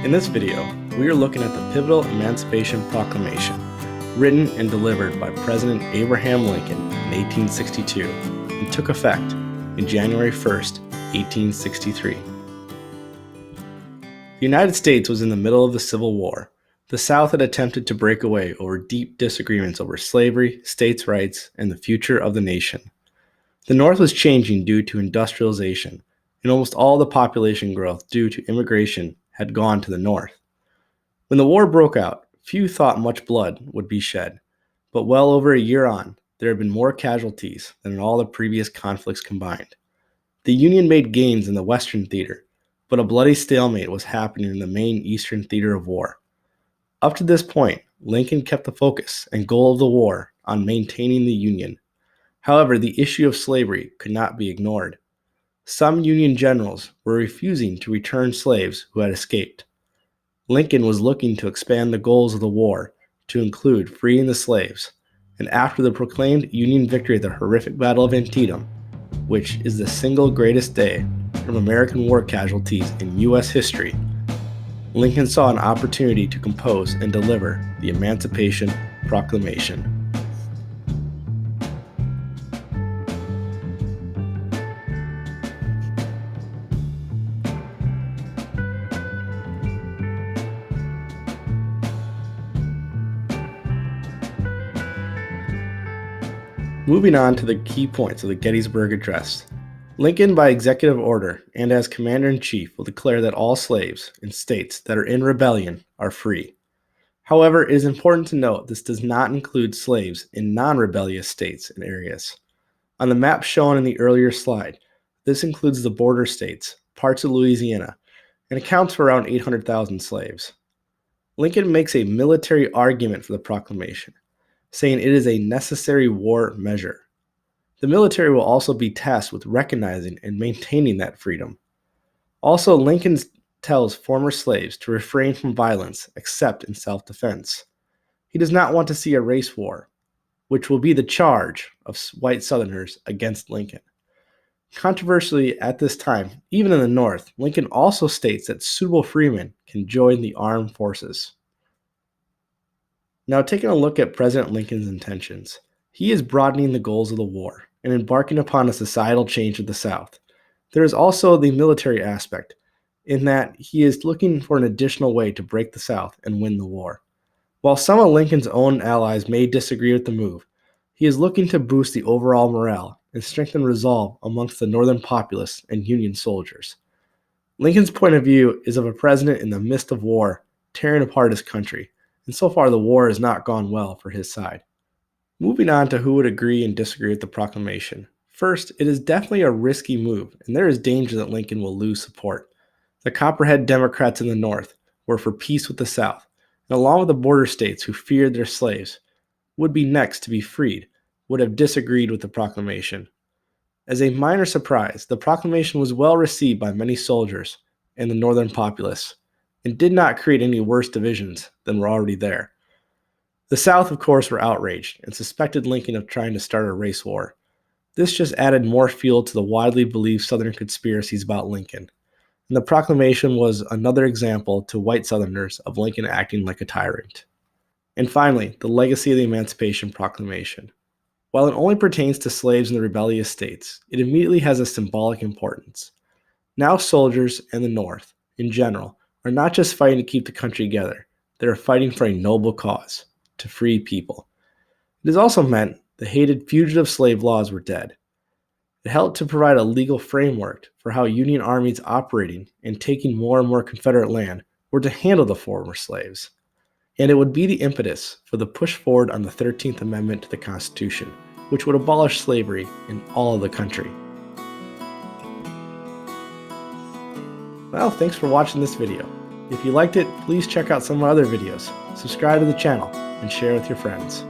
In this video, we are looking at the pivotal Emancipation Proclamation, written and delivered by President Abraham Lincoln in 1862 and took effect in January 1st, 1863. The United States was in the middle of the Civil War. The South had attempted to break away over deep disagreements over slavery, states' rights, and the future of the nation. The North was changing due to industrialization, and almost all the population growth due to immigration had gone to the North. When the war broke out, few thought much blood would be shed, but well over a year on, there had been more casualties than in all the previous conflicts combined. The Union made gains in the Western theater, but a bloody stalemate was happening in the main Eastern theater of war. Up to this point, Lincoln kept the focus and goal of the war on maintaining the Union. However, the issue of slavery could not be ignored. Some Union generals were refusing to return slaves who had escaped. Lincoln was looking to expand the goals of the war to include freeing the slaves, and after the proclaimed Union victory at the horrific Battle of Antietam, which is the single greatest day of American war casualties in U.S. history, Lincoln saw an opportunity to compose and deliver the Emancipation Proclamation. Moving on to the key points of the Gettysburg Address. Lincoln, by executive order and as Commander-in-Chief, will declare that all slaves in states that are in rebellion are free. However, it is important to note this does not include slaves in non-rebellious states and areas. On the map shown in the earlier slide, this includes the border states, parts of Louisiana, and accounts for around 800,000 slaves. Lincoln makes a military argument for the proclamation, saying it is a necessary war measure. The military will also be tasked with recognizing and maintaining that freedom. Also, Lincoln tells former slaves to refrain from violence except in self-defense. He does not want to see a race war, which will be the charge of white Southerners against Lincoln. Controversially, at this time, even in the North, Lincoln also states that suitable freemen can join the armed forces. Now, taking a look at President Lincoln's intentions, he is broadening the goals of the war and embarking upon a societal change of the South. There is also the military aspect, in that he is looking for an additional way to break the South and win the war. While some of Lincoln's own allies may disagree with the move, he is looking to boost the overall morale and strengthen resolve amongst the Northern populace and Union soldiers. Lincoln's point of view is of a president in the midst of war, tearing apart his country, and so far the war has not gone well for his side. Moving on to who would agree and disagree with the proclamation. First, it is definitely a risky move, and there is danger that Lincoln will lose support. The Copperhead Democrats in the North were for peace with the South, and along with the border states who feared their slaves would be next to be freed, would have disagreed with the proclamation. As a minor surprise, the proclamation was well received by many soldiers and the Northern populace, and did not create any worse divisions than were already there. The South, of course, were outraged and suspected Lincoln of trying to start a race war. This just added more fuel to the widely believed Southern conspiracies about Lincoln, and the proclamation was another example to white Southerners of Lincoln acting like a tyrant. And finally, the legacy of the Emancipation Proclamation. While it only pertains to slaves in the rebellious states, it immediately has a symbolic importance. Now soldiers and the North, in general, are not just fighting to keep the country together, they are fighting for a noble cause, to free people. It has also meant the hated fugitive slave laws were dead. It helped to provide a legal framework for how Union armies operating and taking more and more Confederate land were to handle the former slaves. And it would be the impetus for the push forward on the 13th Amendment to the Constitution, which would abolish slavery in all of the country. Well, thanks for watching this video. If you liked it, please check out some of my other videos, subscribe to the channel, and share with your friends.